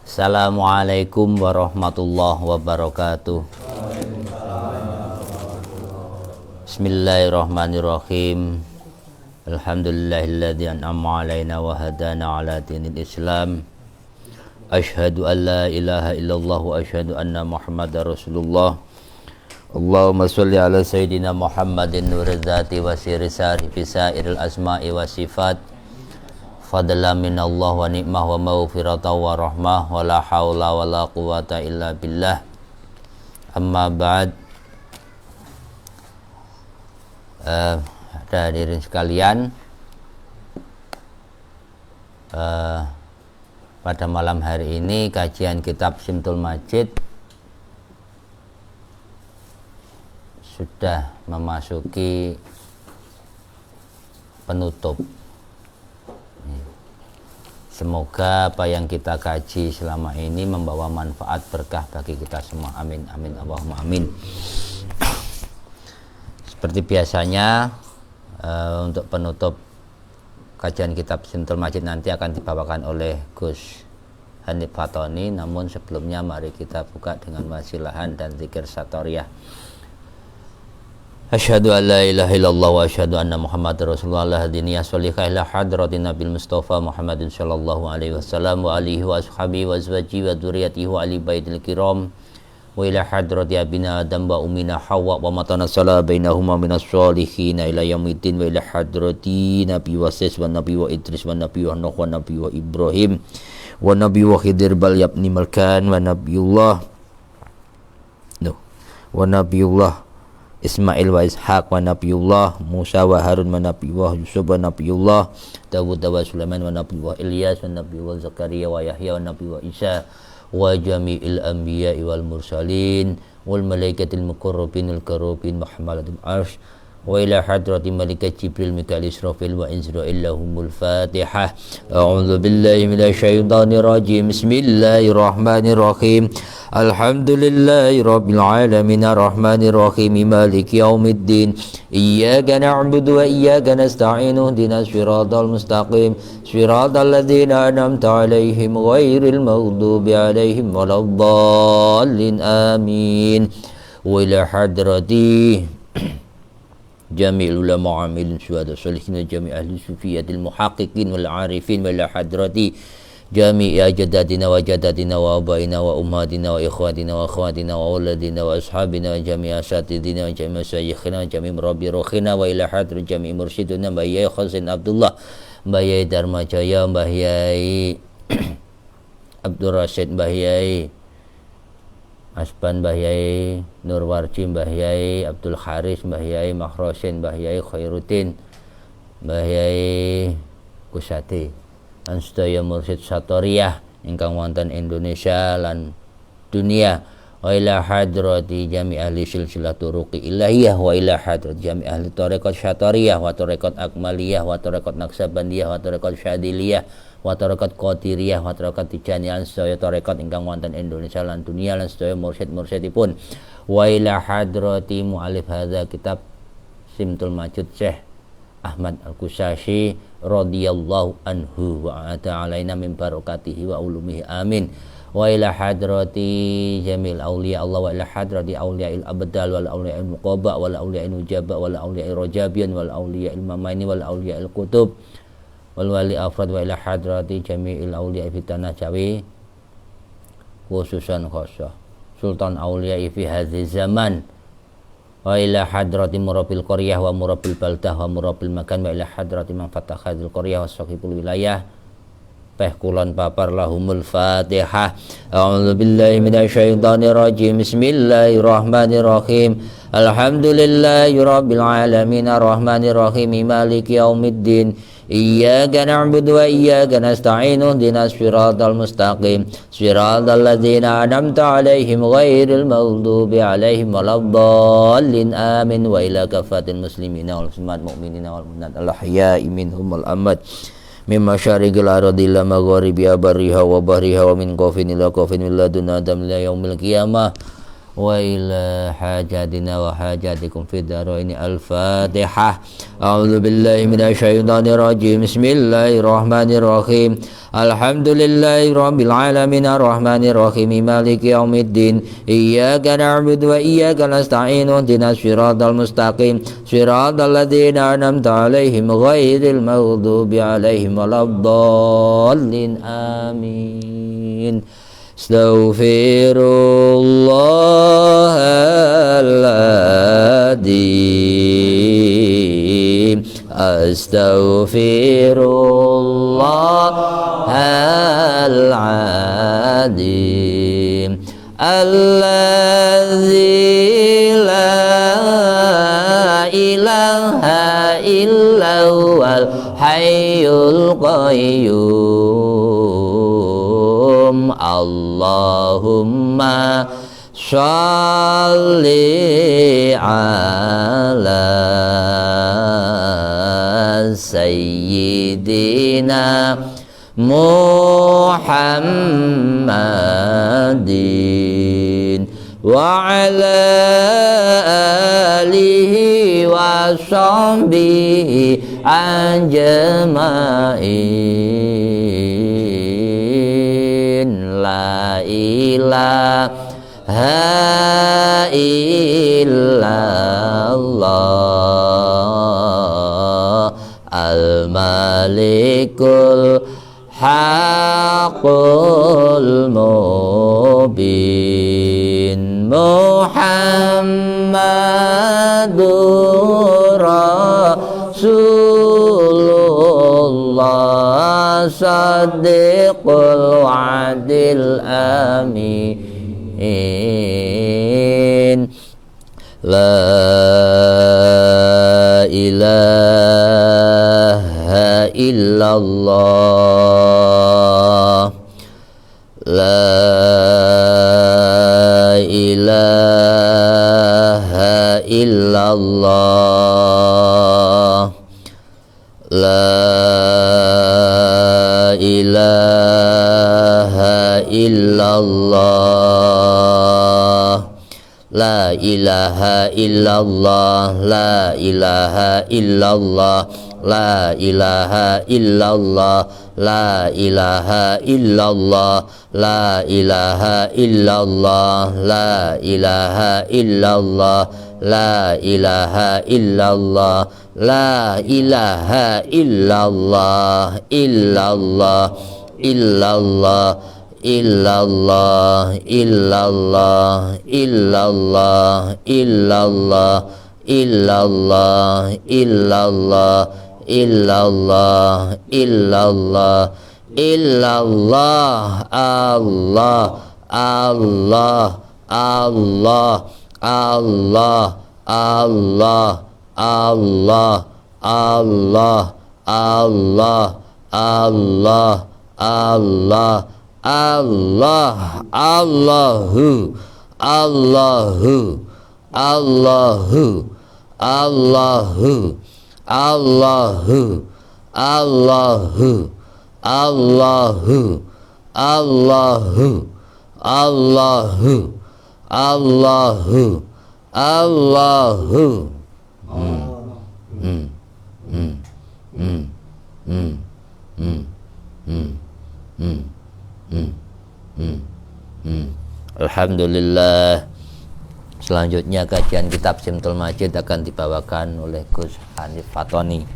Assalamualaikum warahmatullahi wabarakatuh. Bismillahirrahmanirrahim. Alhamdulillahilladzi an'ama alaina wa hadana ala dinil Islam. Asyhadu an la ilaha illallah wa asyhadu anna Muhammadar Rasulullah. Allahumma sholli ala sayyidina Muhammadin nuril dzati wa sirri sari fi sairil asma'i wa sifat. Fadlan minallah wa ni'mah wa maghfiratan wa rahmah wa la haula wa la quwata illa billah. Amma ba'd. Hadirin sekalian, pada malam hari ini kajian kitab Simtul Majid sudah memasuki penutup. Semoga apa yang kita kaji selama ini membawa manfaat berkah bagi kita semua. Amin, amin, Allahumma amin. Seperti biasanya, untuk penutup kajian kitab Simtul Majid nanti akan dibawakan oleh Gus Hanif Fatoni. Namun sebelumnya mari kita buka dengan wasilahan dan zikir satoriyah. Asyhadu an la ilaha illallah wa asyhadu anna Muhammadar Rasulullah hadiniya sholihah ila hadratin Nabil Mustafa Muhammadin sallallahu alaihi wasallam wa alihi wa ashabihi wa azwajihi wa dzurriyyatihi wa ali baitil kiram wa ila hadrati abina Adam wa ummina Hawa wa matana sala bainahuma minas sholihin ila yaumiddin wa ila hadrati Nabi wa Sis wa Nabi wa Idris wa Nabi wa Nuh wa Nabi wa Ibrahim wa Nabi wa Khidir bal yabni malkan wa Nabiullah Ismail wa Ishaq wa Nabiullah Musa wa Harun wa Nabiullah Yusuf wa Nabiullah Dawud wa Sulaiman wa Nabiullah Ilyas wa Nabiullah Zakaria wa Yahya wa Nabiullah Isa wa jami'il anbiya'i wal mursalin wal malaikatil muqarrabin al karubin mahmalatul arsh wa ila hadrati malaikat Jibril Mikail Israfil wa Izrail lahumul Fatihah. A'udzu billahi minasyaitonir rajim. Bismillahirrahmanirrahim. Alhamdulillahi rabbil alamin arrahmanir rahim maliki yaumiddin. Iyyaka na'budu wa iyyaka nasta'in ihdinas siratal mustaqim siratal ladzina an'amta 'alaihim ghairil maghdubi 'alaihim waladdallin. Amin. Wa ila hadrati jami'ul ulama amilin syuhada sholihin jami' ahli sufiyatil muhaqqiqin wal arifin wa ila hadrati jami' ajdatina wa jaddatina wa abaina wa ummatina wa ikhwatina wa akhwatina wa auladina wa ashabina wa jami' asatidina wa jami' masyayikhina wa jami' murabbi ruhina wa ila hadrati jami' mursyidina Mbah Yai Khasin Abdullah, Mbah Yai Dharma Jaya, Mbah Yai Abdul Rasyid, Mbah Yai Asban, Mbah Yai Nurwarji, Mbah Yai Abdul Haris, Mbah Yai Mahrosin, Mbah Yai Khairuddin, Mbah Yai Kusati lan sedaya mursyid satoriyah ingkang wonten Indonesia lan dunia. Wa ila hadrati jami' ahli silsilah turuqi ilahiyah wa ila hadrati jami' ahli tarekat syatoriyah wa tarekat akmaliyah wa tarekat naksabandiyah wa tarekat syadiliyah wa tarekat qadiriyah wa tarekat tijaniyah sedaya tarekat ingkang wonten Indonesia lan dunia lan sedaya mursyid-mursyidipun. Wa ila hadrati mu'alif hadza kitab Simtul Majid Syekh Ahmad Al-Kusashi radhiyallahu anhu wa ata alaina min barakatihi wa ulumihi amin. Wa ila hadrati jamil awliya Allah wa ila hadrati awliya'il abdal wal awliya'il muqaba wal awliya'il mujaba wal awliya'il rajabiyan wal awliya'il mamaini wal awliya'il kutub wal wali afrad wa ila hadrati jami'il awliya'i fitanah jawi khususan khasah sultan awliya'i fi hadzi zaman. Wa ila hadrati murabil qaryah wa murabil baldah wa murabil makan wa ila hadrati man fatah hadzal qaryah wa sahibul wilayah peh kulon papar lahumul Fatihah. A'udzu billahi minasyaitonir rajim. Bismillahirrahmanirrahim. Alhamdulillahi rabbil alamin arrahmanir rahim maliki yaumiddin. Iyyaka na'budu wa iyyaka nasta'in ihdinas siratal mustaqim siratal ladzina an'amta 'alaihim ghairil maghdubi 'alaihim waladdallin. Amin. Wa ila kafatil muslimina wal muslimat mu'minina wal mu'minat al ahya'i minhum wal amwat min masyariqil ardi ila magharibiha barriha wa bahriha wa min qafin ila qafin min ladun adam ila yaumil qiyamah وإلى حاجاتنا وحاجاتكم في الدارين. الفاتحة. أعوذ بالله من الشيطان الرجيم. بسم الله الرحمن الرحيم. الحمد لله رب العالمين الرحمن الرحيم مالك يوم الدين. إياك نعبد وإياك نستعين اهدنا الصراط المستقيم صراط الذين أنعمت عليهم غير المغضوب عليهم ولا الضالين. آمين. Astaghfirullahaladzim. Astaghfirullahaladzim. Alladzi la ilaha illa huwal hayyul qayyum. Allahumma sholli ala sayyidina Muhammadin wa ala alihi wa sahbihi ajma'in. La ilaha illallah al-malikul haqqul mubin. Muhammadur Rasulullah Shadiqul wa'dil amin. La ilaha illallah. La ilaha illallah. La ilaha illallah. La ilaha illallah. La ilaha illallah. La ilaha illallah. La ilaha illallah. La ilaha illallah. La ilaha illallah. La ilaha illallah. La ilaha illallah. Illallah. Illallah. Illallah. Illallah. Illallah. Illallah. Illallah. Illallah. Illallah. Illallah. Illallah. Allah. Allah. Allah. Allah. Allah. Allah. Allah. Allah. Allah. Allah. Allah. Allahu. Allahu. Allahu. Allahu. Allahu. Allahu. Allahu. Allahu. Allahu. Allahu. Allahu. Alhamdulillah. Selanjutnya kajian kitab Simtul Majid akan dibawakan oleh Gus Hanif Fatoni.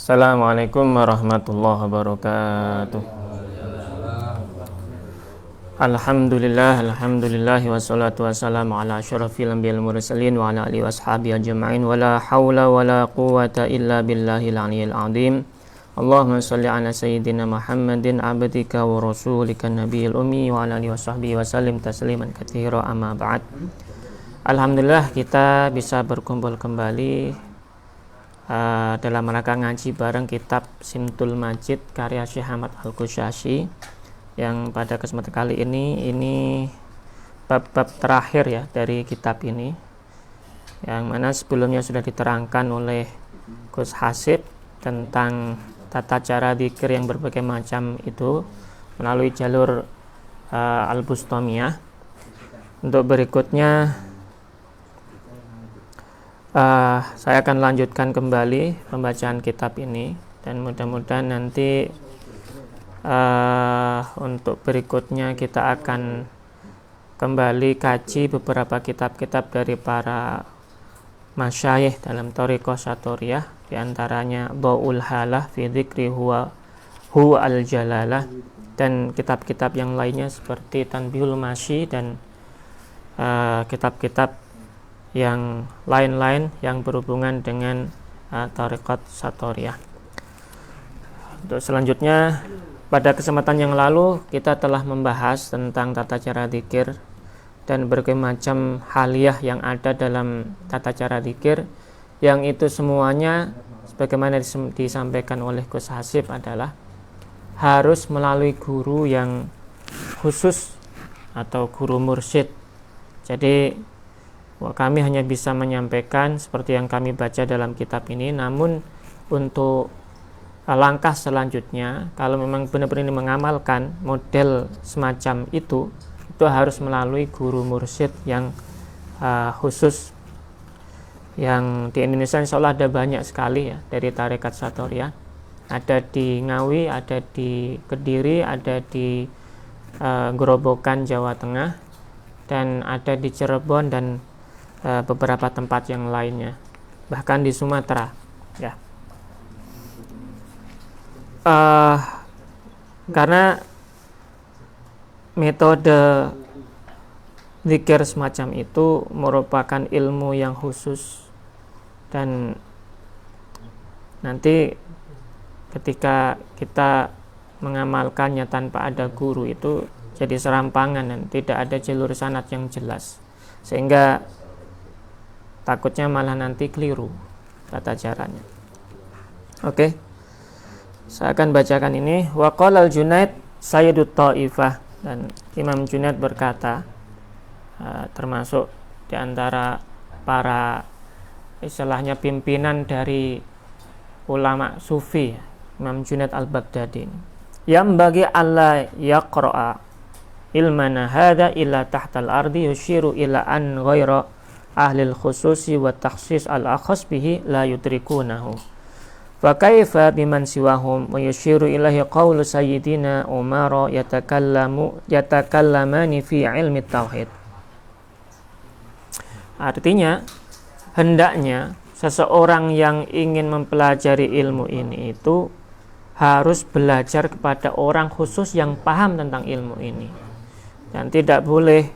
Assalamualaikum warahmatullahi wabarakatuh. Alhamdulillah wassalatu wassalamu ala asyrafil anbiya'il mursalin wa ala alihi washabihi ajma'in wa la haula wa la quwwata illa billahil aliyyil azim. Allahumma shalli ala sayyidina Muhammadin abdika wa rasulika nabiyil ummi wa ala alihi washabihi wasallim tasliman katsira, amma ba'd. Alhamdulillah kita bisa berkumpul kembali dalam rangka ngaji bareng kitab Simtul Majid karya Syekh Ahmad Al-Qushayri, yang pada kesempatan kali ini bab-bab terakhir ya dari kitab ini, yang mana sebelumnya sudah diterangkan oleh Gus Hasib tentang tata cara zikir yang berbagai macam itu melalui jalur Al-Bustamiyah. Untuk berikutnya saya akan lanjutkan kembali pembacaan kitab ini, dan mudah-mudahan nanti untuk berikutnya kita akan kembali kaji beberapa kitab-kitab dari para masyayikh dalam thariqah Satoriyah, diantaranya Dhaul Halah fi Dzikri Huwa al-Jalalah, dan kitab-kitab yang lainnya seperti Tanbihul Masyi dan kitab-kitab yang lain-lain yang berhubungan dengan thariqat Satoriyah. Untuk selanjutnya, pada kesempatan yang lalu kita telah membahas tentang tata cara zikir dan berbagai macam haliyah yang ada dalam tata cara zikir, yang itu semuanya sebagaimana disampaikan oleh Gus Hasib adalah harus melalui guru yang khusus atau guru mursyid. Jadi kami hanya bisa menyampaikan seperti yang kami baca dalam kitab ini, namun untuk langkah selanjutnya, kalau memang benar-benar mengamalkan model semacam itu harus melalui guru mursyid yang khusus, yang di Indonesia insya Allah ada banyak sekali ya dari tarekat Satoriyah. Ada di Ngawi, ada di Kediri, ada di Gerobokan Jawa Tengah, dan ada di Cirebon dan beberapa tempat yang lainnya, bahkan di Sumatera ya. Karena metode zikir semacam itu merupakan ilmu yang khusus, dan nanti ketika kita mengamalkannya tanpa ada guru itu jadi serampangan dan tidak ada jalur sanad yang jelas, sehingga takutnya malah nanti keliru tata caranya. Oke. Saya akan bacakan ini. Wa qala al-Junaid Sayyidut Taifah, dan Imam Junaid berkata, termasuk di antara para istilahnya pimpinan dari ulama sufi, Imam Junaid Al-Baghdadi, yang bagi Allah yaqra'a ilmana hadha illa tahtal ardi yushiru ila an ghaira ahlil khususi wa takhsis al-akhas bihi la yudrikunahu. Fa kaifa biman siwahum wa yushiru ilahi qawlu sayyidina Umar yatakallamani fi ilmi tauhid. Artinya, hendaknya seseorang yang ingin mempelajari ilmu ini itu harus belajar kepada orang khusus yang paham tentang ilmu ini, dan tidak boleh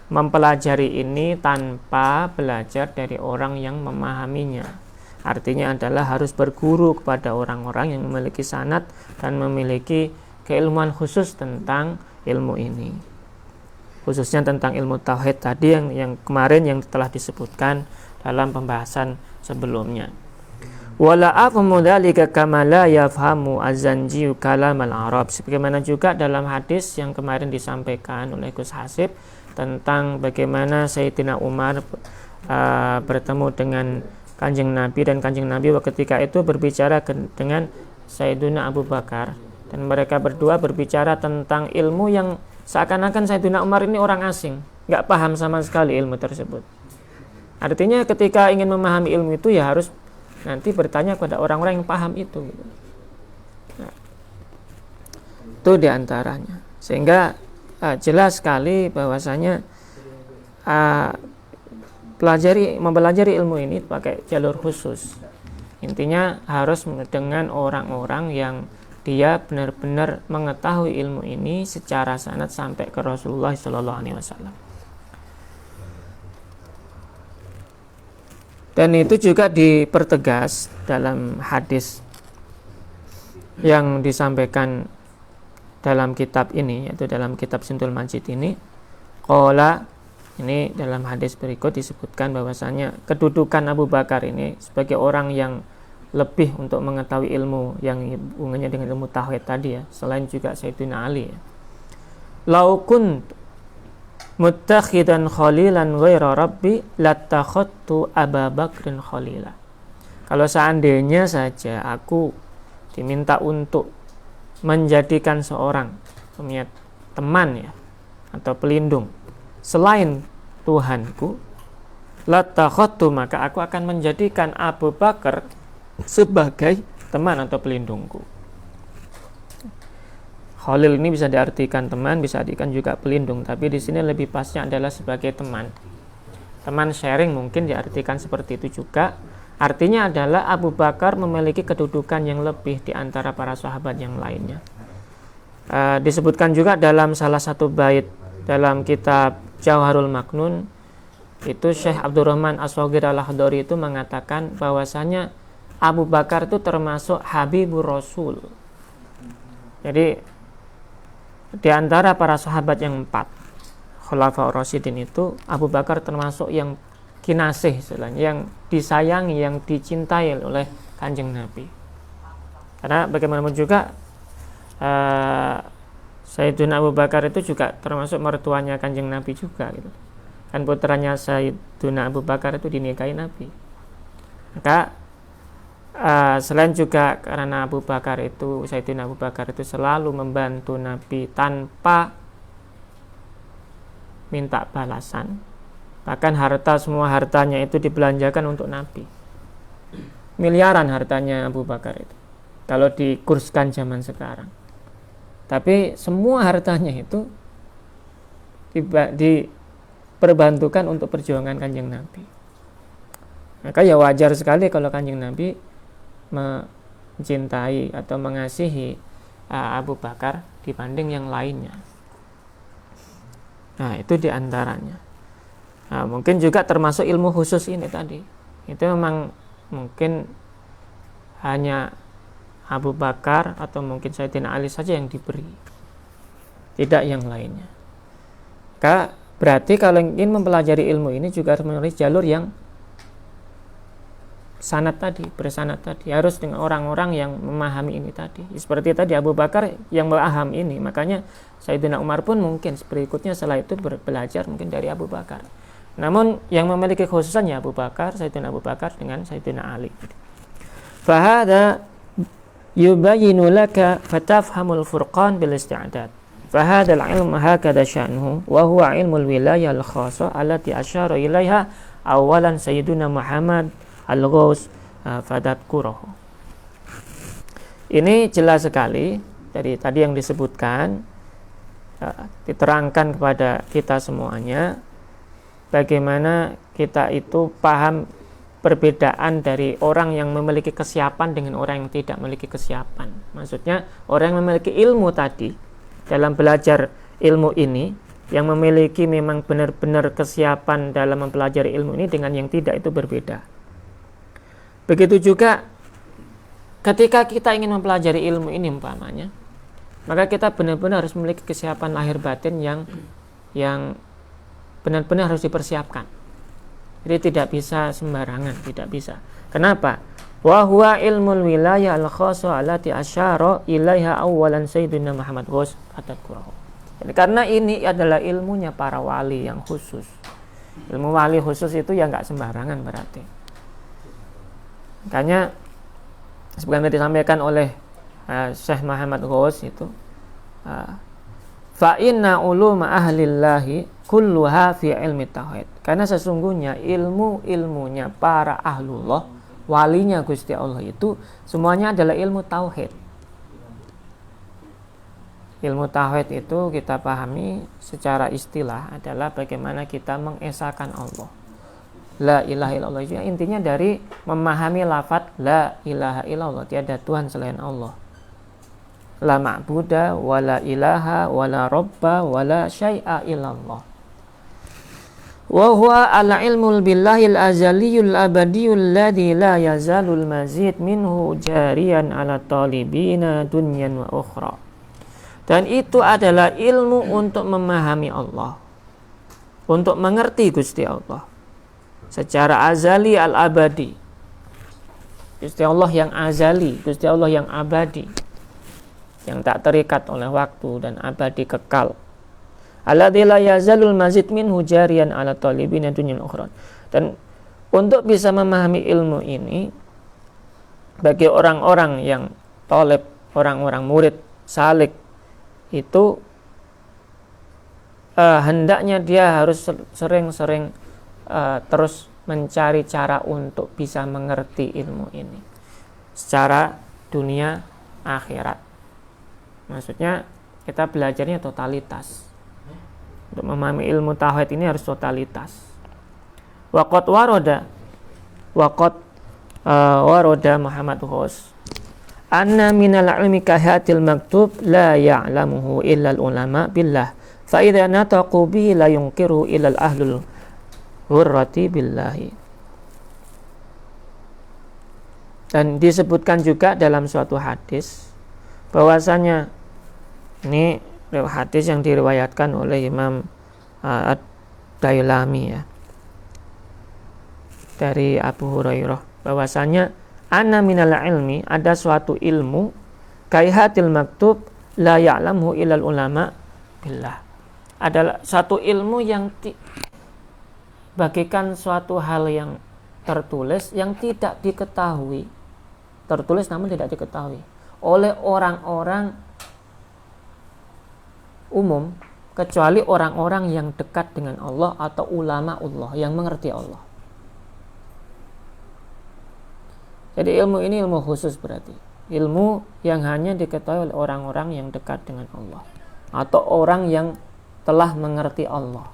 mempelajari ini tanpa belajar dari orang yang memahaminya. Artinya adalah harus berguru kepada orang-orang yang memiliki sanad dan memiliki keilmuan khusus tentang ilmu ini, khususnya tentang ilmu tauhid tadi yang kemarin yang telah disebutkan dalam pembahasan sebelumnya. Wala afhamu dzalika kama la yafhamu az-Zanji kalam al-Arab, sebagaimana juga dalam hadis yang kemarin disampaikan oleh Gus Hasib tentang bagaimana Sayyidina Umar bertemu dengan Kanjeng Nabi, dan Kanjeng Nabi ketika itu berbicara dengan Sayyidina Abu Bakar, dan mereka berdua berbicara tentang ilmu yang seakan-akan Sayyidina Umar ini orang asing, nggak paham sama sekali ilmu tersebut. Artinya ketika ingin memahami ilmu itu ya harus nanti bertanya kepada orang-orang yang paham itu. Nah, itu diantaranya, sehingga jelas sekali bahwasanya mempelajari ilmu ini pakai jalur khusus. Intinya harus dengan orang-orang yang dia benar-benar mengetahui ilmu ini secara sanad sampai ke Rasulullah SAW. Dan itu juga dipertegas dalam hadis yang disampaikan dalam kitab ini, yaitu dalam kitab Sintul Majid ini. Qala, ini dalam hadis berikut disebutkan bahwasanya kedudukan Abu Bakar ini sebagai orang yang lebih untuk mengetahui ilmu yang hubungannya dengan ilmu tauhid tadi ya, selain juga Sayyidina Ali ya. Laukun muttakhidan khalilan ghaira rabbi lattakhadtu Abu Bakrin khalila. Kalau seandainya saja aku diminta untuk menjadikan seorang teman ya atau pelindung selain Tuhanku, lattakhadtu, maka aku akan menjadikan Abu Bakar sebagai teman atau pelindungku. Khalil ini bisa diartikan teman, bisa diartikan juga pelindung, tapi di sini lebih pasnya adalah sebagai teman. Teman sharing mungkin diartikan seperti itu juga. Artinya adalah Abu Bakar memiliki kedudukan yang lebih di antara para sahabat yang lainnya. Disebutkan juga dalam salah satu bait dalam kitab Jauharul Maknun, itu Syekh Abdurrahman As-Saghir Al-Akhdari itu mengatakan bahwasanya Abu Bakar itu termasuk Habibur Rasul. Jadi di antara para sahabat yang 4 Khulafaur Rasyidin itu Abu Bakar termasuk yang kinasih istilahnya, yang disayangi, yang dicintai oleh Kanjeng Nabi. Karena bagaimanapun juga Sayyidina Abu Bakar itu juga termasuk mertuanya Kanjeng Nabi juga gitu. Kan putranya Sayyidina Abu Bakar itu dinikahi Nabi. Maka selain juga karena Abu Bakar itu, Sayyidina Abu Bakar itu selalu membantu Nabi tanpa minta balasan. Bahkan semua hartanya itu dibelanjakan untuk Nabi. Miliaran hartanya Abu Bakar itu, kalau dikurskan zaman sekarang. Tapi semua hartanya itu diperbantukan untuk perjuangan Kanjeng Nabi. Maka ya wajar sekali kalau Kanjeng Nabi mencintai atau mengasihi Abu Bakar dibanding yang lainnya. Nah, itu diantaranya. Nah, mungkin juga termasuk ilmu khusus ini tadi. Itu memang mungkin hanya Abu Bakar atau mungkin Sayyidina Ali saja yang diberi, tidak yang lainnya. Maka berarti kalau ingin mempelajari ilmu ini juga harus melalui jalur yang bersanad tadi, harus dengan orang-orang yang memahami ini tadi. Seperti tadi Abu Bakar yang memaham ini, makanya Sayyidina Umar pun mungkin berikutnya setelah itu belajar mungkin dari Abu Bakar. Namun yang memiliki khususannya Abu Bakar, Sayyidina Abu Bakar dengan Sayyidina Ali. Fahada yubayyinu laka fatafhamul furqan bil isti'dad. Fahada al-ilm hakada sya'nuhu wa huwa ilmul wilayah al-khassa allati asyara ilaiha awalan Sayyiduna Muhammad Al-Ghaus Fadadkurahu. Ini jelas sekali dari tadi yang disebutkan, diterangkan kepada kita semuanya bagaimana kita itu paham perbedaan dari orang yang memiliki kesiapan dengan orang yang tidak memiliki kesiapan. Maksudnya orang yang memiliki ilmu tadi dalam belajar ilmu ini, yang memiliki memang benar-benar kesiapan dalam mempelajari ilmu ini dengan yang tidak, itu berbeda. Begitu juga ketika kita ingin mempelajari ilmu ini umpamanya, maka kita benar-benar harus memiliki kesiapan lahir batin yang benar-benar harus dipersiapkan. Jadi tidak bisa sembarangan, tidak bisa. Kenapa? Wa huwa ilmul wilayah al-khassa allati asyara ilaiha awalan Sayyidina Muhammad Ghaus Fadadkurahu. Jadi karena ini adalah ilmunya para wali yang khusus. Ilmu wali khusus itu ya enggak sembarangan berarti. Makanya seperti disampaikan oleh Syekh Muhammad Ghaus itu, fa inna uluma ahlillahi kulluha fi ilmi tauhid. Karena sesungguhnya ilmunya para ahlullah, walinya Gusti Allah itu semuanya adalah ilmu tauhid. Ilmu tauhid itu kita pahami secara istilah adalah bagaimana kita mengesahkan Allah. La ilaha illallah itu intinya dari memahami lafaz la ilaha illallah, tiada Tuhan selain Allah. la ma'buda wa la ilaha wa la robba wa la syai'a illallah. Wa huwa al-ilmul billahil azaliyul abadiyul ladzi la yazalul mazid minhu jariyan ala talibina dunyan wa ukhra. Dan itu adalah ilmu untuk memahami Allah, untuk mengerti Gusti Allah secara azali al-abadi. Gusti Allah yang azali, Gusti Allah yang abadi, yang tak terikat oleh waktu dan abadi kekal. Alladzi la yazalul mazid minhu jariyan ala talibina dunyan ukhra. Dan untuk bisa memahami ilmu ini, bagi orang-orang yang talib, orang-orang murid salik, itu hendaknya dia harus sering-sering terus mencari cara untuk bisa mengerti ilmu ini secara dunia akhirat. Maksudnya kita belajarnya totalitas. Untuk memahami ilmu tauhid ini harus totalitas. Waqad waroda Muhammad Hus anna minal ilmi kahatil maktub la ya'lamuhu illa ulama billah fa idza nataqu bihi la yunkiru illa ahlul hurrati billahi. Dan disebutkan juga dalam suatu hadis bahwasanya ini hadis yang diriwayatkan oleh Imam Ad-Dailami ya, dari Abu Hurairah, bahwasanya anna minal ilmi, ada suatu ilmu kaihatil maktub la ya'lamhu illal ulama billah, adalah satu ilmu yang bagikan suatu hal yang tertulis yang tidak diketahui, tertulis namun tidak diketahui oleh orang-orang umum kecuali orang-orang yang dekat dengan Allah atau ulama Allah yang mengerti Allah. Jadi ilmu ini ilmu khusus, berarti ilmu yang hanya diketahui oleh orang-orang yang dekat dengan Allah atau orang yang telah mengerti Allah.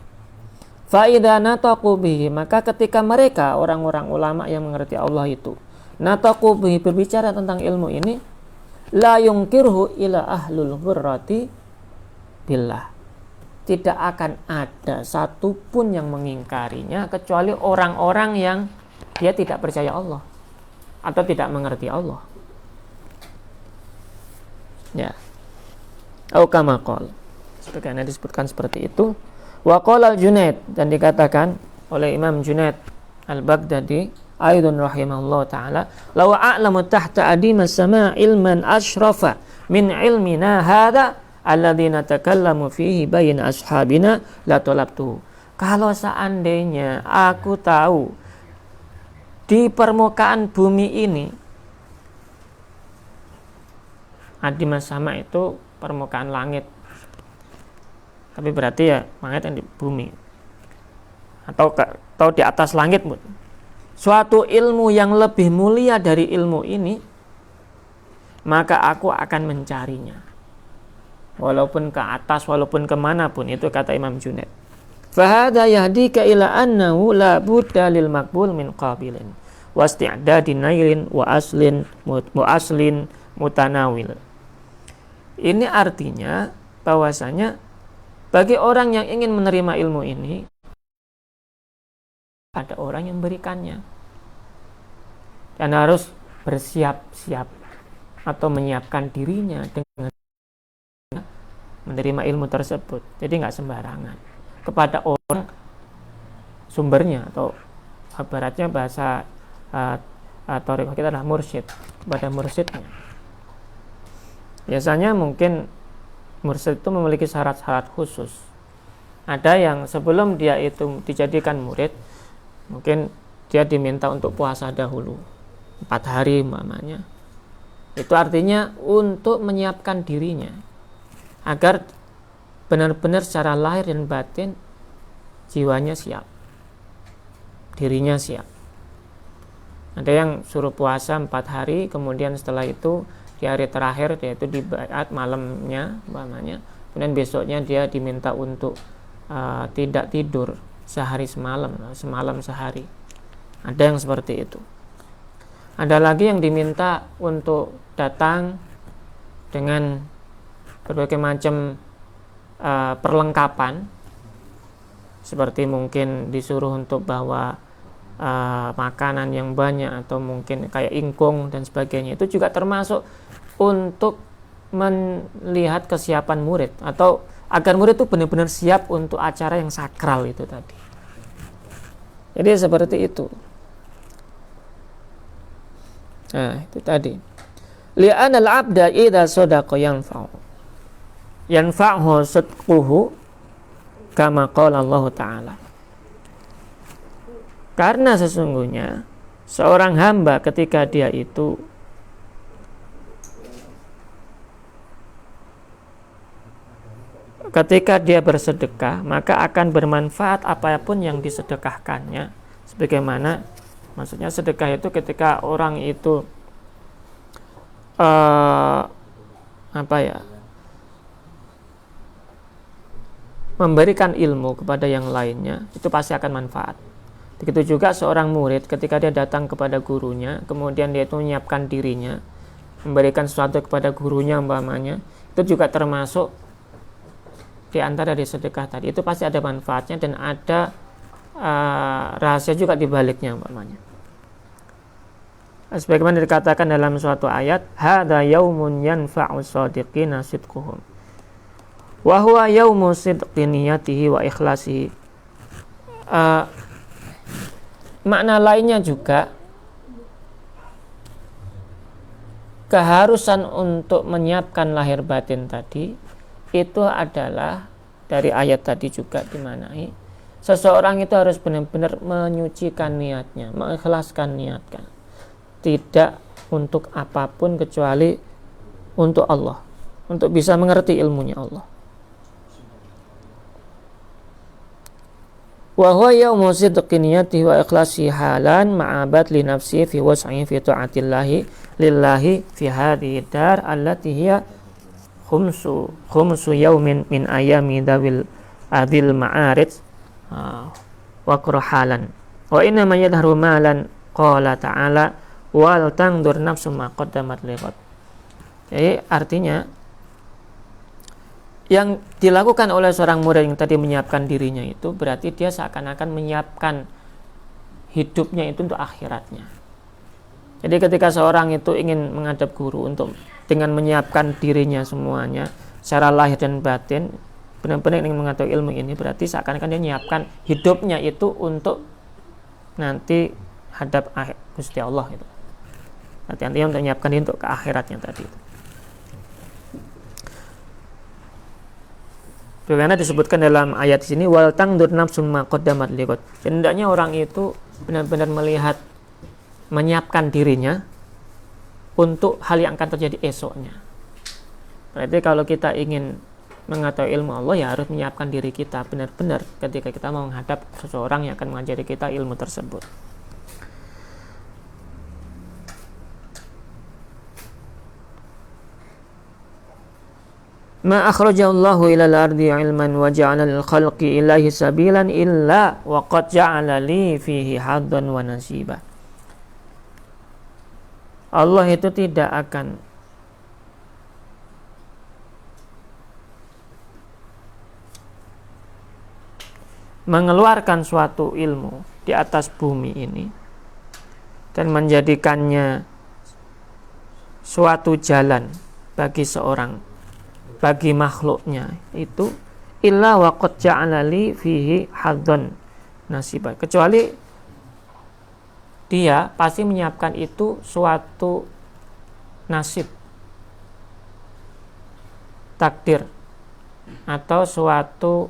Fa idza nataqu bihi, maka ketika mereka orang-orang ulama yang mengerti Allah itu nataqu bihi, berbicara tentang ilmu ini, la yungkirhu ila ahlul ghurrati billah, tidak akan ada satupun yang mengingkarinya kecuali orang-orang yang dia tidak percaya Allah atau tidak mengerti Allah. Ya. Au kama qala, sebagaimana disebutkan seperti itu. Wa qala al-Junaid, dan dikatakan oleh Imam Junaid al-Baghdadi aidun rahimahullah taala, law a'lamu tahta adima as-sama' ilman ashrafa min ilmina hadha alladzina takallamu fihi bayin ashabina la talabtu. Kalau seandainya aku tahu di permukaan bumi ini, adimas sama itu permukaan langit, tapi berarti ya langit yang di bumi atau di atas langit, suatu ilmu yang lebih mulia dari ilmu ini, maka aku akan mencarinya walaupun ke atas, walaupun kemanapun. Itu kata Imam Junaid. Fahada yahdika ila annahu la budda lil maqbul min qabilin wasti'dadin nailin wa aslin mutanawil. Ini artinya bahwasanya bagi orang yang ingin menerima ilmu ini, ada orang yang memberikannya dan harus bersiap-siap atau menyiapkan dirinya dengan menerima ilmu tersebut. Jadi nggak sembarangan kepada orang sumbernya, atau ibaratnya bahasa thariqah kita adalah mursyid, kepada mursyidnya. Biasanya mungkin mursyid itu memiliki syarat-syarat khusus. Ada yang sebelum dia itu dijadikan murid, mungkin dia diminta untuk puasa dahulu 4 hari umpamanya. Itu artinya untuk menyiapkan dirinya agar benar-benar secara lahir dan batin jiwanya siap, dirinya siap. Ada yang suruh puasa 4 hari, kemudian setelah itu di hari terakhir yaitu di baiat malamnya umpamanya, kemudian besoknya dia diminta untuk tidak tidur sehari semalam sehari. Ada yang seperti itu. Ada lagi yang diminta untuk datang dengan berbagai macam perlengkapan, seperti mungkin disuruh untuk bawa makanan yang banyak, atau mungkin kayak ingkung dan sebagainya, itu juga termasuk untuk melihat kesiapan murid, atau agar murid itu benar-benar siap untuk acara yang sakral itu tadi. Jadi seperti itu. Nah, itu tadi. Li'anna al-'abda idza sadaqa yanfa'hu sidquhu kama qala Allah Ta'ala. Karena sesungguhnya seorang hamba ketika dia itu bersedekah, maka akan bermanfaat apapun yang disedekahkannya. Sebagaimana maksudnya sedekah itu ketika orang itu memberikan ilmu kepada yang lainnya, itu pasti akan manfaat. Begitu juga seorang murid ketika dia datang kepada gurunya, kemudian dia itu menyiapkan dirinya, memberikan sesuatu kepada gurunya umpamanya, itu juga termasuk di antara dari sedekah tadi. Itu pasti ada manfaatnya dan ada rahasia juga di baliknya umpamanya. Sebagaimana dikatakan dalam suatu ayat, hadza yaumun yanfa'u shadiqina sidquhum wa huwa yaumu sidqi niyatihi wa ikhlasihi. Makna lainnya juga, keharusan untuk menyiapkan lahir batin tadi itu adalah dari ayat tadi juga dimanai seseorang itu harus benar-benar menyucikan niatnya, mengikhlaskan niatnya, tidak untuk apapun kecuali untuk Allah, untuk bisa mengerti ilmunya Allah. Wa huwa yaumu sidqi niyatihi wa ikhlasi halan ma'abad li nafsi fi was'i fi ta'atillahi lillahi fi hadhihi dar allati hiya khumsu yaumin min ayami dawil adil ma'arid wa qurhalan wa inna ma yadharu malan qala ta'ala wal tangdur nafsum ma qaddamat liqad. Jadi artinya yang dilakukan oleh seorang murid yang tadi menyiapkan dirinya itu berarti dia seakan-akan menyiapkan hidupnya itu untuk akhiratnya. Jadi ketika seorang itu ingin menghadap guru untuk dengan menyiapkan dirinya semuanya secara lahir dan batin, benar-benar ingin mengetahui ilmu ini, berarti seakan-akan dia menyiapkan hidupnya itu untuk nanti hadap Gusti Allah itu. Nanti untuk menyiapkan dia untuk ke akhiratnya tadi itu. Karena disebutkan dalam ayat di sini wal tangdur nafsun ma qaddamat liqad. Hendaknya orang itu benar-benar melihat, menyiapkan dirinya untuk hal yang akan terjadi esoknya. Berarti kalau kita ingin mengetahui ilmu Allah, ya harus menyiapkan diri kita benar-benar ketika kita mau menghadap seseorang yang akan mengajari kita ilmu tersebut. Ma akhrajallahu ilal ardi ilman wa ja'ala lil khalqi ilahi sabilan illa wa qad ja'ala li fihi haddan wa nasiba. Allah itu tidak akan mengeluarkan suatu ilmu di atas bumi ini dan menjadikannya suatu jalan bagi seorang, bagi makhluknya itu illa wa qad ja'ala li fihi haddan nasiba, kecuali dia pasti menyiapkan itu suatu nasib, takdir, atau suatu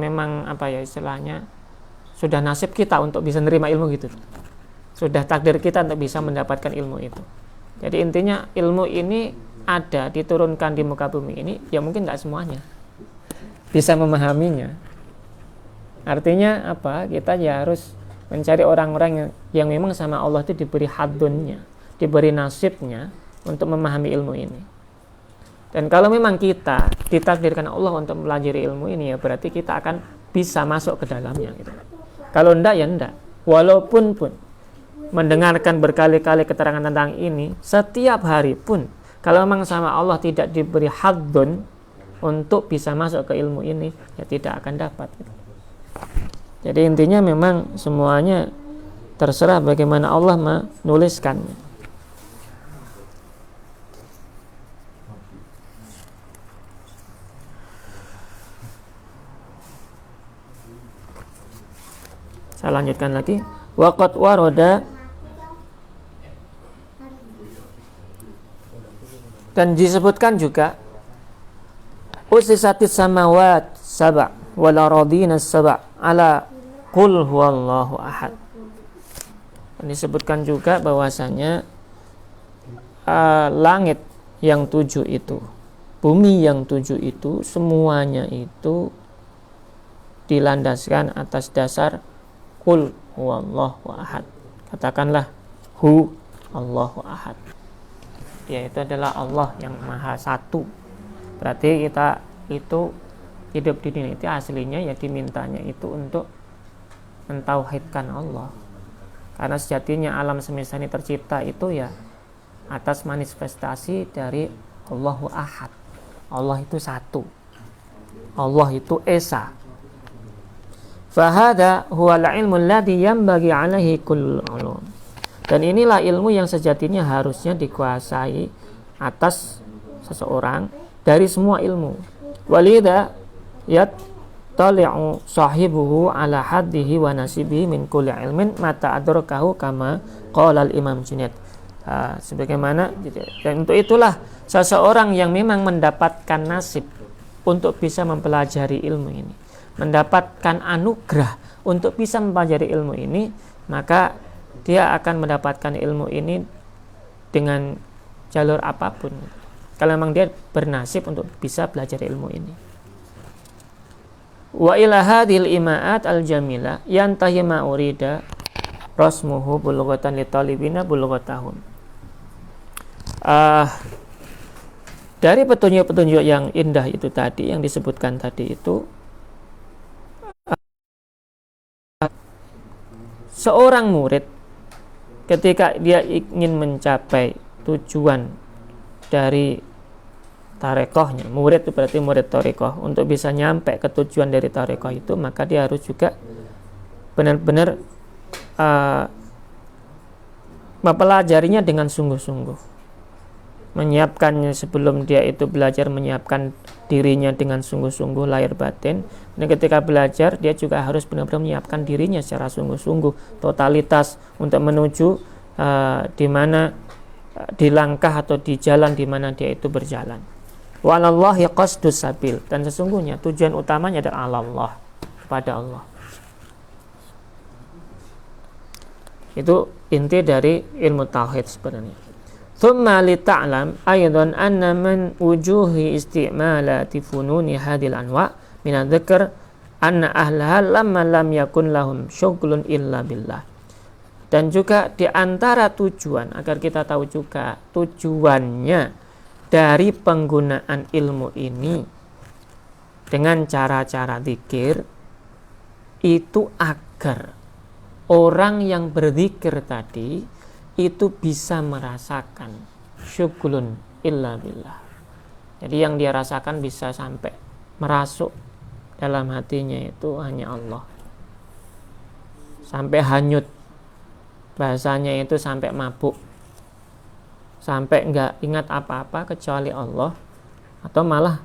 memang istilahnya sudah nasib kita untuk bisa menerima ilmu gitu, sudah takdir kita untuk bisa mendapatkan ilmu itu. Jadi intinya ilmu ini ada diturunkan di muka bumi ini, ya mungkin nggak semuanya bisa memahaminya. Artinya apa? Kita ya harus mencari orang-orang yang memang sama Allah itu diberi hadunnya, diberi nasibnya untuk memahami ilmu ini. Dan kalau memang kita ditakdirkan Allah untuk mempelajari ilmu ini, ya berarti kita akan bisa masuk ke dalamnya gitu. Kalau enggak ya enggak. Walaupun mendengarkan berkali-kali keterangan tentang ini, setiap hari pun Kalau memang sama Allah tidak diberi haddun untuk bisa masuk ke ilmu ini, ya tidak akan dapat. Jadi intinya memang semuanya terserah bagaimana Allah menuliskannya. Saya lanjutkan lagi. Waqad waroda, dan disebutkan juga usisatis samawat sab'a wal aradina sab'a ala qul huwallahu ahad. Dan disebutkan juga bahwasanya langit yang 7 itu, bumi yang 7 itu, semuanya itu dilandaskan atas dasar qul huwallahu ahad. Katakanlah hu Allahu ahad, yaitu adalah Allah yang maha satu. Berarti kita itu hidup di dunia itu aslinya ya dimintanya itu untuk mentauhidkan Allah, karena sejatinya alam semesta ini tercipta itu ya atas manifestasi dari Allahu ahad. Allah itu satu, Allah itu esa. Fahada huwal ilmu alladhi yanbaghi alaihi kullul ulum. Dan inilah ilmu yang sejatinya harusnya dikuasai atas seseorang dari semua ilmu. Walidha yattali'u sahibuhu ala haddihi wa nasibihi min kulli ilmin mata adrakahu kama qala al-Imam Junaid. Sebagaimana, dan untuk itulah seseorang yang memang mendapatkan nasib untuk bisa mempelajari ilmu ini, mendapatkan anugerah untuk bisa mempelajari ilmu ini, maka dia akan mendapatkan ilmu ini dengan jalur apapun, kalau memang dia bernasib untuk bisa belajar ilmu ini. Wa ila hadhil ima'at al-jamilah yantahi ma urida rasmuhu bulughatan li talibina bulughatahum. Dari petunjuk-petunjuk yang indah itu tadi, yang disebutkan tadi itu, seorang murid ketika dia ingin mencapai tujuan dari tarekohnya, murid itu berarti murid tarekoh, untuk bisa nyampe ke tujuan dari tarekoh itu, maka dia harus juga benar-benar mempelajarinya dengan sungguh-sungguh, menyiapkannya sebelum dia itu belajar, menyiapkan dirinya dengan sungguh-sungguh lahir batin. Dan ketika belajar dia juga harus benar-benar menyiapkan dirinya secara sungguh-sungguh, totalitas untuk menuju di mana, di langkah atau di jalan di mana dia itu berjalan. Walallahi qasdus sabil, dan sesungguhnya tujuan utamanya adalah Allah, kepada Allah. Itu inti dari ilmu tauhid sebenarnya. Thumma li ta'lam aidan anna man wujuhi isti'malati fununi hadhil anwa' min adh-dzikr anna ahlaha lamma lam yakun lahum syughlun illa billah. Dan juga di antara tujuan, agar kita tahu juga tujuannya dari penggunaan ilmu ini dengan cara-cara zikir, itu agar orang yang berzikir tadi itu bisa merasakan syughlun illa billah. Jadi yang dia rasakan bisa sampai merasuk dalam hatinya itu hanya Allah, sampai hanyut, bahasanya itu sampai mabuk, sampai enggak ingat apa-apa kecuali Allah, atau malah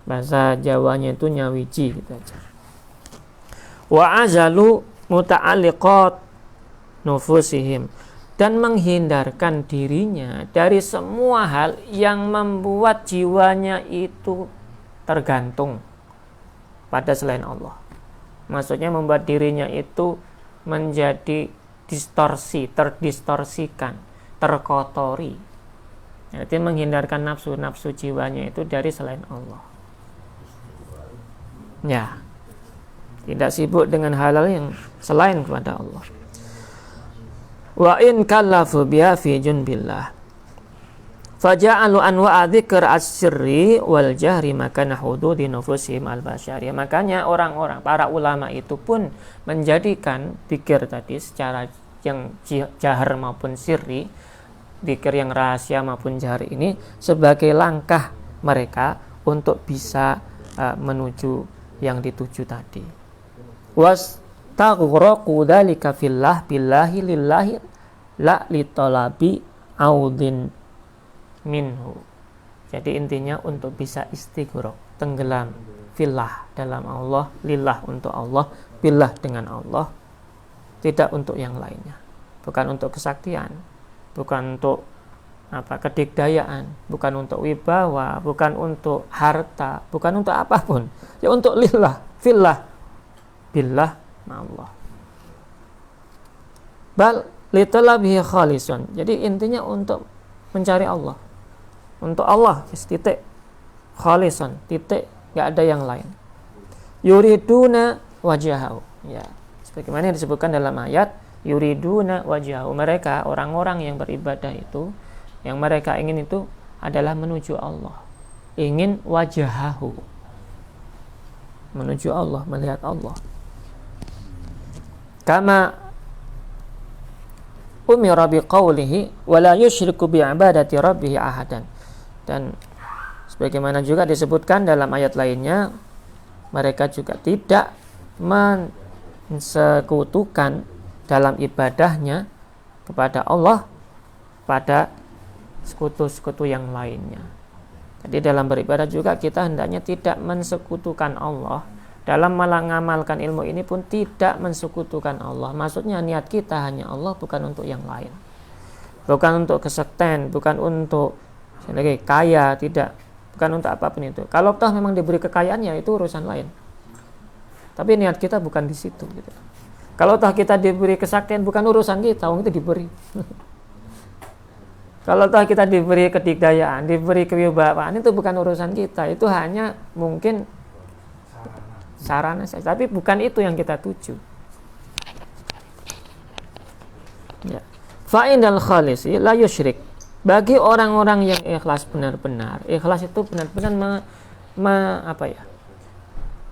bahasa Jawanya itu nyawiji gitu aja. Wa azalu muta'alliqat nufusihim, dan menghindarkan dirinya dari semua hal yang membuat jiwanya itu tergantung pada selain Allah. Maksudnya membuat dirinya itu menjadi distorsi, terdistorsikan, terkotori. Jadi menghindarkan nafsu-nafsu jiwanya itu dari selain Allah. Ya, tidak sibuk dengan hal-hal yang selain kepada Allah. Wa in kallafu biha fi junbillah faja'alu anwa'a dzikr as-sirri wal jahri makana hududi nufusihim al-basyariyah. Makanya orang-orang, para ulama itu pun menjadikan zikir tadi secara yang jahar maupun sirri zikir yang rahasia maupun jahri ini sebagai langkah mereka untuk bisa menuju yang dituju tadi. Wastaghraqu dzalika fillah billahi lillahi la litalabi audin minhu. Jadi intinya untuk bisa istighraq, tenggelam fillah dalam Allah, lillah untuk Allah, billah dengan Allah, tidak untuk yang lainnya. Bukan untuk kesaktian, bukan untuk kedikdayaan, bukan untuk wibawa, bukan untuk harta, bukan untuk apapun. Ya untuk lillah, fillah, billah, Allah. Bal litalabihi khalisun. Jadi intinya untuk mencari Allah. Untuk Allah, titik. Khalisun, titik, enggak ada yang lain. Yuriduna wajahahu. Ya, sebagaimana yang disebutkan dalam ayat yuriduna wajahahu. Mereka orang-orang yang beribadah itu, yang mereka ingin itu adalah menuju Allah. Ingin wajahahu. Menuju Allah, melihat Allah. Kama umira biqaulihi wala yusyriku bi'ibadati rabbih ahadan. Dan sebagaimana juga disebutkan dalam ayat lainnya, mereka juga tidak mensekutukan dalam ibadahnya kepada Allah pada sekutu-sekutu yang lainnya. Jadi dalam beribadah juga kita hendaknya tidak mensekutukan Allah. Dalam mengamalkan ilmu ini pun tidak mensekutukan Allah. Maksudnya niat kita hanya Allah, bukan untuk yang lain. Bukan untuk kesekten, bukan untuk kaya, tidak. Bukan untuk apapun itu. Kalau toh memang diberi kekayaan, ya itu urusan lain. Tapi niat kita bukan di situ. Gitu. Kalau toh kita diberi kesaktian, bukan urusan kita, itu diberi. Kalau toh kita diberi kedikdayaan, diberi kewibawaan, itu bukan urusan kita. Itu hanya mungkin sarana saja. Tapi bukan itu yang kita tuju. Ya. Fa'indal khalisi la yusyrik. Bagi orang-orang yang ikhlas benar-benar, ikhlas itu benar-benar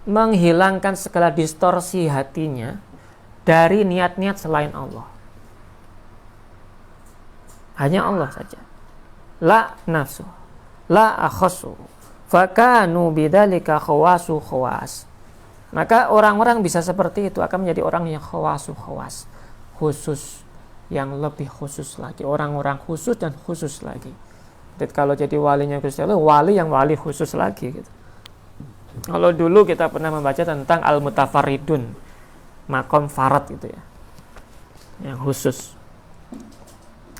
menghilangkan segala distorsi hatinya dari niat-niat selain Allah. Hanya Allah saja. La nafsu, la akhasu, fakanu bidzalika khawasu khawas. Maka orang-orang bisa seperti itu akan menjadi orang yang khawasu khawas, khusus, yang lebih khusus lagi, orang-orang khusus dan khusus lagi. Jadi kalau jadi walinya Gusti Allah, wali yang wali khusus lagi gitu. Kalau dulu kita pernah membaca tentang al-mutafarridun, makom farad gitu ya, yang khusus.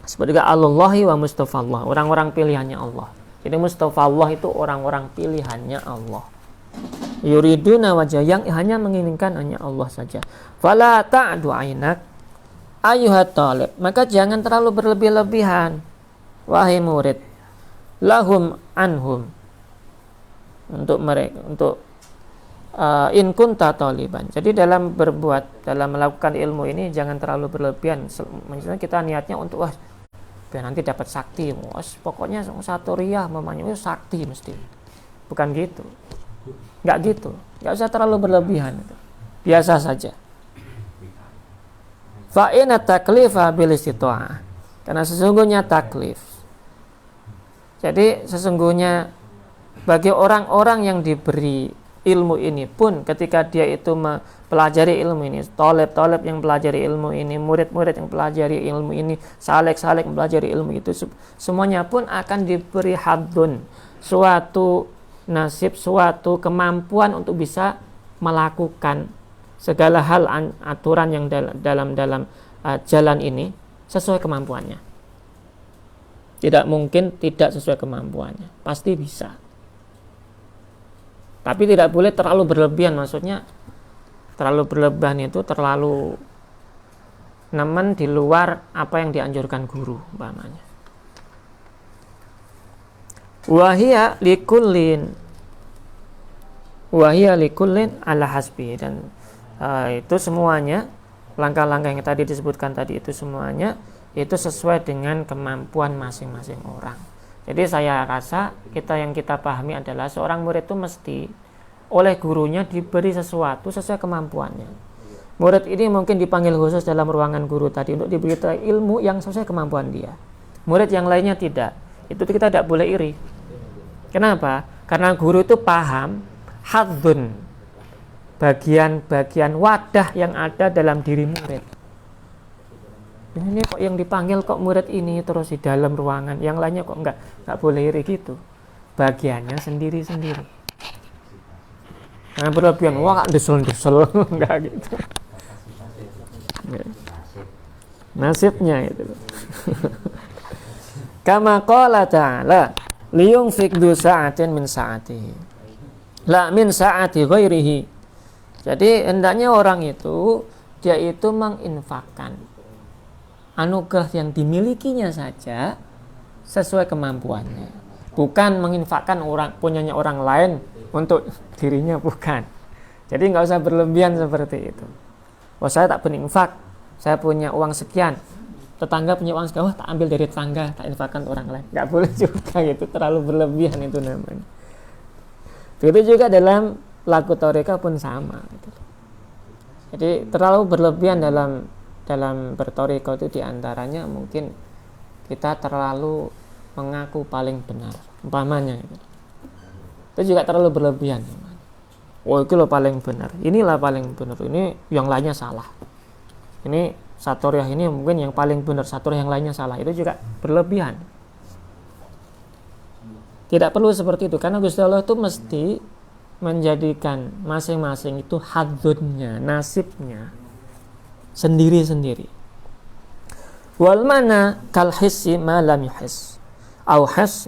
Seperti juga Allahi wa mustafallah, orang-orang pilihannya Allah. Jadi mustafallah itu orang-orang pilihannya Allah. Yuriduna wajah, yang hanya menginginkan hanya Allah saja. Fala ta'du ainak ayuhat talib, maka jangan terlalu berlebih-lebihan wahai murid, lahum anhum, untuk mereka, untuk in kunta taliban. Jadi dalam berbuat, dalam melakukan ilmu ini jangan terlalu berlebihan. Maksudnya kita niatnya untuk biar nanti dapat sakti, pokoknya satu riyah memangnya sakti mesti. Bukan gitu, nggak gitu, nggak usah terlalu berlebihan, biasa saja. Fa'ina taklifa bil istita'ah, karena sesungguhnya taklif. Jadi sesungguhnya bagi orang-orang yang diberi ilmu ini pun, ketika dia itu mempelajari ilmu ini, toleb-toleb yang pelajari ilmu ini, murid-murid yang pelajari ilmu ini, salek-salek yang pelajari ilmu itu, semuanya pun akan diberi haddun, suatu nasib, suatu kemampuan untuk bisa melakukan segala hal aturan yang dalam jalan ini sesuai kemampuannya. Tidak mungkin tidak sesuai kemampuannya, pasti bisa. Tapi tidak boleh terlalu berlebihan, maksudnya terlalu berlebihan itu terlalu nemen di luar apa yang dianjurkan guru umpamanya. Wahia likullin ala hasbi, dan itu semuanya langkah-langkah yang tadi disebutkan tadi itu semuanya itu sesuai dengan kemampuan masing-masing orang. Jadi saya rasa yang kita pahami adalah seorang murid itu mesti oleh gurunya diberi sesuatu sesuai kemampuannya. Murid ini mungkin dipanggil khusus dalam ruangan guru tadi untuk diberi ilmu yang sesuai kemampuan dia. murid yang lainnya tidak. Itu kita tidak boleh iri. Kenapa? Karena guru itu paham hadzun, bagian-bagian wadah yang ada dalam diri murid. Ini kok yang dipanggil kok murid ini terus di dalam ruangan, yang lainnya kok enggak boleh iri gitu. Bagiannya sendiri-sendiri. Nah, berlebihan, wah desel-desel enggak gitu. Nasibnya itu. Kama qala ta'ala liyunfik du sa'atin min sa'atihi la min sa'ati ghairihi. Jadi hendaknya orang itu dia itu menginfakkan anugerah yang dimilikinya saja sesuai kemampuannya, bukan menginfakkan punyanya orang lain untuk dirinya, bukan. Jadi nggak usah berlebihan seperti itu. Oh, saya tak berinfak, saya punya uang sekian, tetangga punya uang sekian, tak ambil dari tetangga, tak infakkan ke orang lain. Nggak boleh juga gitu, terlalu berlebihan itu namanya. Begitu juga dalam laku taurika pun sama gitu. Jadi terlalu berlebihan dalam bertoriko itu diantaranya mungkin kita terlalu mengaku paling benar, umpamanya gitu. Itu juga terlalu berlebihan. Oh, itu loh paling benar, inilah paling benar, ini yang lainnya salah. Ini satoriah ini mungkin yang paling benar, satoriah yang lainnya salah. Itu juga berlebihan. Tidak perlu seperti itu, karena Gusti Allah itu mesti menjadikan masing-masing itu hadzunnya, nasibnya sendiri-sendiri. Wal mana kal hissi ma lam yuhiss au hiss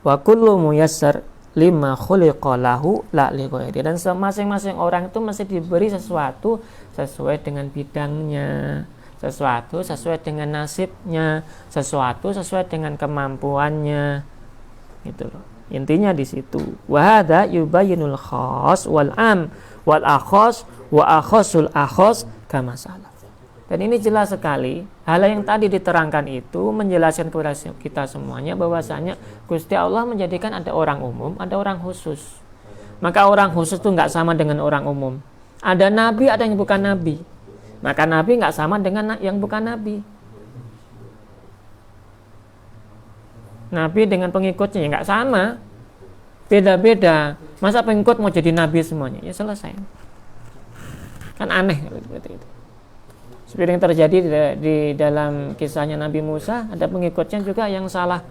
wa kullu muyassar lima khuliqa lahu la li ghairi. Dan masing-masing orang itu mesti diberi sesuatu sesuai dengan bidangnya, sesuatu sesuai dengan nasibnya, sesuatu sesuai dengan kemampuannya. Gitu loh. Intinya di situ. Wa hadza yubayyinul khas wal am wal akhas wa akhasul akhas kama salaf. Dan ini jelas sekali, hal yang tadi diterangkan itu menjelaskan kepada kita semuanya bahwasanya Gusti Allah menjadikan ada orang umum, ada orang khusus. Maka orang khusus itu nggak sama dengan orang umum. Ada nabi, ada yang bukan nabi. Maka nabi nggak sama dengan yang bukan nabi. Nabi dengan pengikutnya ya nggak sama, beda-beda. Masa pengikut mau jadi nabi semuanya? Ya selesai. Kan aneh seperti itu. Seperti yang terjadi di dalam kisahnya Nabi Musa, ada pengikutnya juga yang salah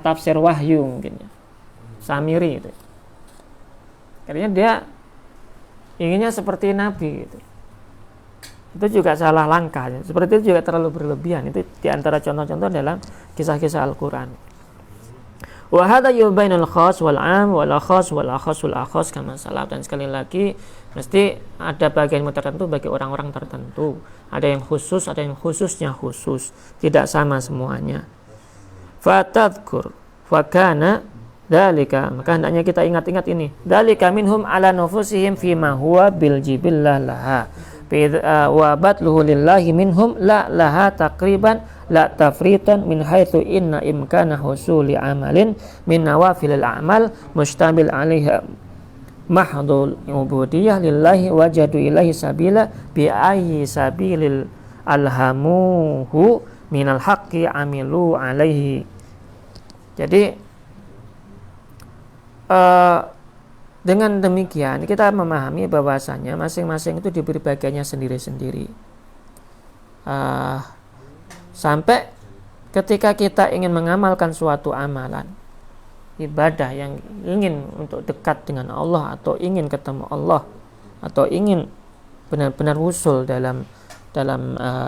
tafsir wahyu mungkin ya. Samiri itu. Karena dia inginnya seperti Nabi gitu. Itu juga salah langkah. Seperti itu juga terlalu berlebihan. Itu diantara contoh-contoh dalam kisah-kisah Al-Quran. Wa hadza yubainul khas wal 'am wal khas wal akhasul akhas kama salaf. Dan sekali lagi mesti ada bagian tertentu bagi orang-orang tertentu. Ada yang khusus, ada yang khususnya khusus. Tidak sama semuanya. Fatadhkur fa kana dzalika, maka hendaknya kita ingat-ingat ini. Dzalika minhum ala nufusihim fima huwa bil jibillah laha. Wa batluhu lillahi minhum la laha taqriban la tafritan min haitsu inna imkana husuli amalin min nawafilil a'mal mustamil 'alaiha mahdul ubudiyah lillahi wajadu ilahi sabila bi ayyi sabilil alhamuhu minal haqqi amilu 'alaihi. Jadi dengan demikian kita memahami bahwasanya masing-masing itu diberi bagiannya sendiri-sendiri. Sampai ketika kita ingin mengamalkan suatu amalan ibadah yang ingin untuk dekat dengan Allah atau ingin ketemu Allah atau ingin benar-benar wusul dalam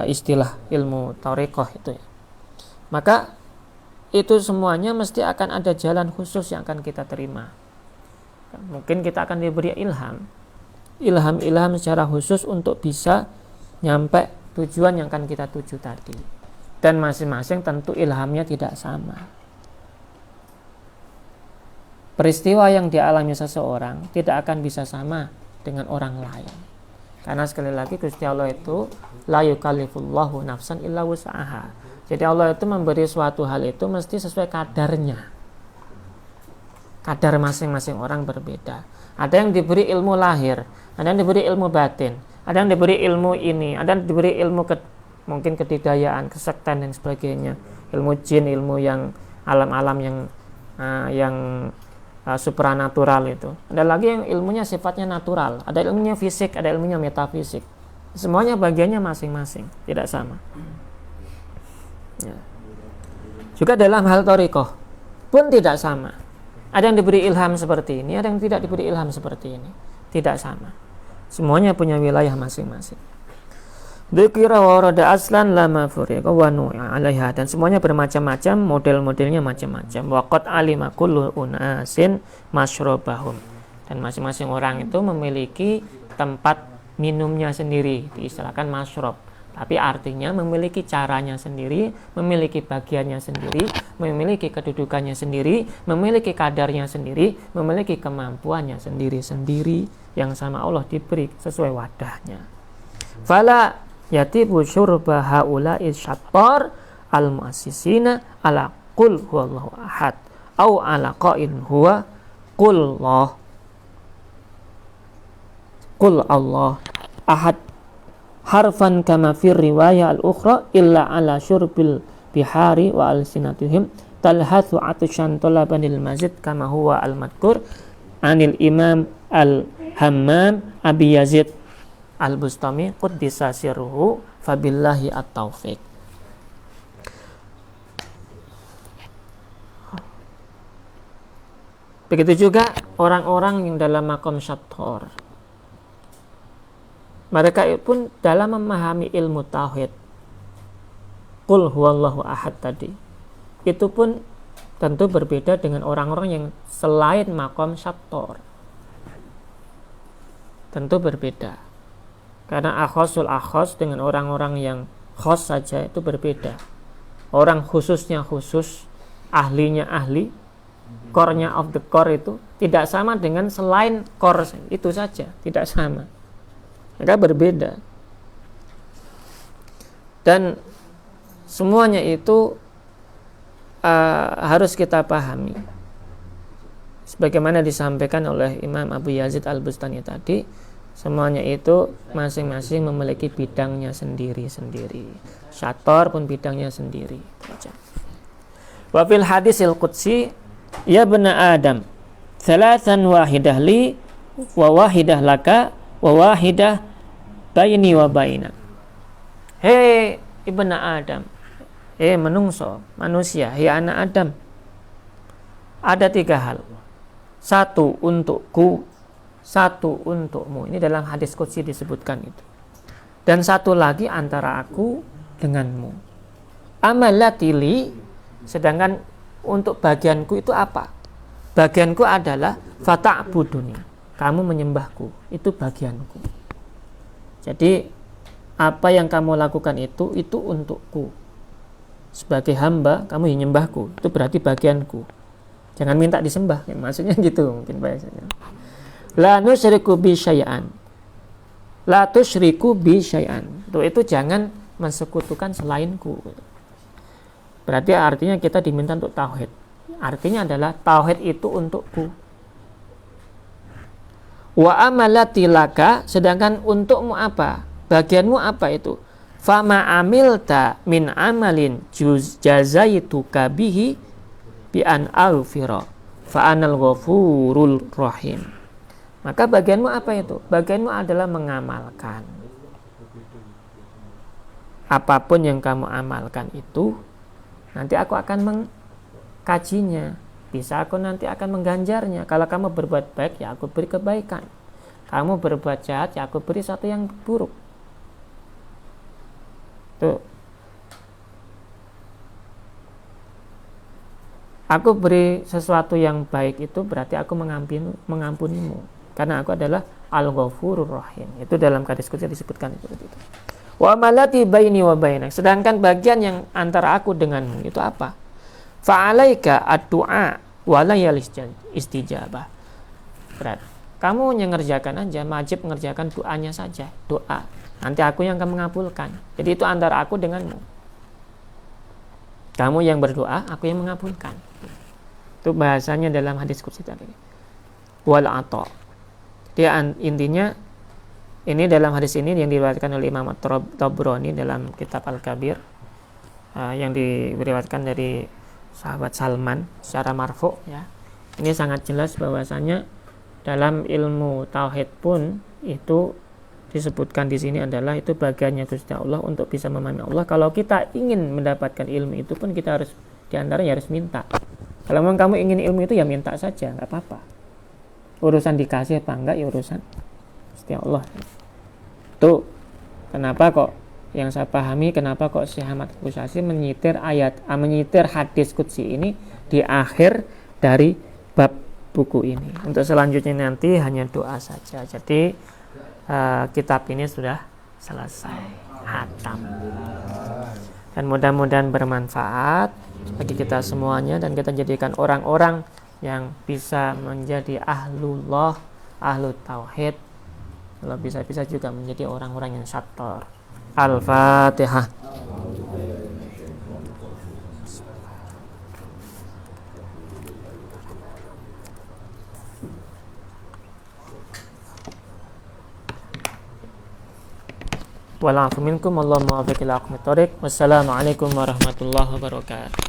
istilah ilmu thariqah itu ya. Maka itu semuanya mesti akan ada jalan khusus yang akan kita terima. Mungkin kita akan diberi ilham secara khusus untuk bisa nyampe tujuan yang akan kita tuju tadi. Dan masing-masing tentu ilhamnya tidak sama. Peristiwa yang dialami seseorang tidak akan bisa sama dengan orang lain. Karena sekali lagi Gusti Allah itu la yukallifullahu nafsan illa wus'aha. Jadi Allah itu memberi suatu hal itu mesti sesuai kadarnya. Kadar masing-masing orang berbeda. Ada yang diberi ilmu lahir, ada yang diberi ilmu batin, ada yang diberi ilmu ini, ada yang diberi ilmu mungkin kedidayaan, kesekten dan sebagainya, ilmu jin, ilmu yang alam-alam yang supranatural itu. Ada lagi yang ilmunya sifatnya natural, ada ilmunya fisik, ada ilmunya metafisik. Semuanya bagiannya masing-masing, tidak sama. Ya. Juga dalam hal thariqah pun tidak sama. Ada yang diberi ilham seperti ini, ada yang tidak diberi ilham seperti ini. Tidak sama. Semuanya punya wilayah masing-masing. Dzikra warada aslan lama furiqa wa nu'a 'alaiha, dan semuanya bermacam-macam, model-modelnya macam-macam. Waqad alima kullu unasin masyrabahum, dan masing-masing orang itu memiliki tempat minumnya sendiri, diistilahkan masyrab. Tapi artinya memiliki caranya sendiri, memiliki bagiannya sendiri, memiliki kedudukannya sendiri, memiliki kadarnya sendiri, memiliki kemampuannya sendiri-sendiri yang sama Allah diberi sesuai wadahnya. Fala yatibu syurba haula'i syattar al-mu'assisina ala qul huwallahu ahad au ala qain huwa qul Allah ahad harfan kama fir riwayah al-ukhra illa ala syurbil bihari wa al-sinatihim talhathu atushan talabanil mazid kama huwa al-madkur anil imam al-hammam abi yazid al-bustami quddisa sirruhu fabillahi at-taufiq. Begitu juga orang-orang yang dalam makom syattor, mereka pun dalam memahami ilmu tauhid qul huwallahu ahad tadi, itu pun tentu berbeda dengan orang-orang yang selain makom syattor. Tentu berbeda, karena akhosul akhos dengan orang-orang yang khos saja itu berbeda. Orang khususnya khusus, ahlinya ahli, core-nya of the core itu tidak sama dengan selain core itu saja, tidak sama. Maka berbeda. Dan semuanya itu harus kita pahami. Sebagaimana disampaikan oleh Imam Abu Yazid Al-Bustami tadi, semuanya itu masing-masing memiliki bidangnya sendiri-sendiri. Syattor pun bidangnya sendiri. Wa fil hadisil qudsi, ya bena Adam, thalathan wahidah li wa wahidah laka wa wahidah baini wa baina. Hei ibna Adam, menungso, manusia, hei anak Adam, ada 3 hal. 1 untukku, 1 untukmu. Ini dalam hadis qudsi disebutkan itu. Dan 1 lagi antara aku denganmu. Amalatili, sedangkan untuk bagianku itu apa? Bagianku adalah fata'buduni, kamu menyembahku, itu bagianku. Jadi apa yang kamu lakukan itu untukku. Sebagai hamba kamu menyembahku, itu berarti bagianku. Jangan minta disembah, maksudnya gitu mungkin bahasanya. La nusyriku bi syai'an, la tusyriku bi syai'an, itu jangan mensekutukan selainku. Berarti artinya kita diminta untuk tauhid. Artinya adalah tauhid itu untukku. Wa amalati laka, sedangkan untukmu apa? Bagianmu apa itu? Fama amilta min amalin jazaituka bihi bi an aghfira fa anal ghafurul rahim. Maka bagianmu apa itu? Bagianmu adalah mengamalkan. Apapun yang kamu amalkan itu, nanti aku akan mengkajinya. Bisa aku nanti akan mengganjarnya. Kalau kamu berbuat baik, ya aku beri kebaikan. Kamu berbuat jahat, ya aku beri satu yang buruk. Tuh. Aku beri sesuatu yang baik itu berarti aku mengampunimu. Karena aku adalah Al-Ghafurur Rahim. Itu dalam hadis qudsi disebutkan seperti itu. Wa malati baini wa bainak, sedangkan bagian yang antara aku denganmu itu apa? Fa'alaika ad-du'a wa la istijabah. Berat. Kamu yang ngerjakan aja, wajib mengerjakan doanya saja, doa. Nanti aku yang akan mengabulkan. Jadi itu antara aku denganmu. Kamu yang berdoa, aku yang mengabulkan. Itu bahasanya dalam hadis qudsi tadi. Wal ata. Dia intinya Ini dalam hadis ini yang diriwayatkan oleh Imam At-Tabrani dalam kitab Al-Kabir, yang diriwayatkan dari sahabat Salman secara marfu ya. Ini sangat jelas bahwasanya dalam ilmu tauhid pun itu disebutkan di sini adalah itu bagiannya Gusti Allah untuk bisa memahami Allah. Kalau kita ingin mendapatkan ilmu itu pun kita harus diantaranya harus minta. Kalau memang kamu ingin ilmu itu ya minta saja, nggak apa-apa. Urusan dikasih apa enggak ya urusan Gusti Allah. Tuh kenapa kok yang saya pahami kenapa kok Syekh Ahmad Kusasi menyitir hadis qudsi ini di akhir dari bab buku ini. Untuk selanjutnya nanti hanya doa saja. Jadi kitab ini sudah selesai hatam. Dan mudah-mudahan bermanfaat bagi kita semuanya dan kita jadikan orang-orang yang bisa menjadi ahlullah, ahlu tauhid. Kalau bisa-bisa juga menjadi orang-orang yang syator. Al-Fatihah. Wa'alaikum minkum Allahumma muwaffiq ila aqwamit thoriq. Wassalamualaikum warahmatullahi wabarakatuh.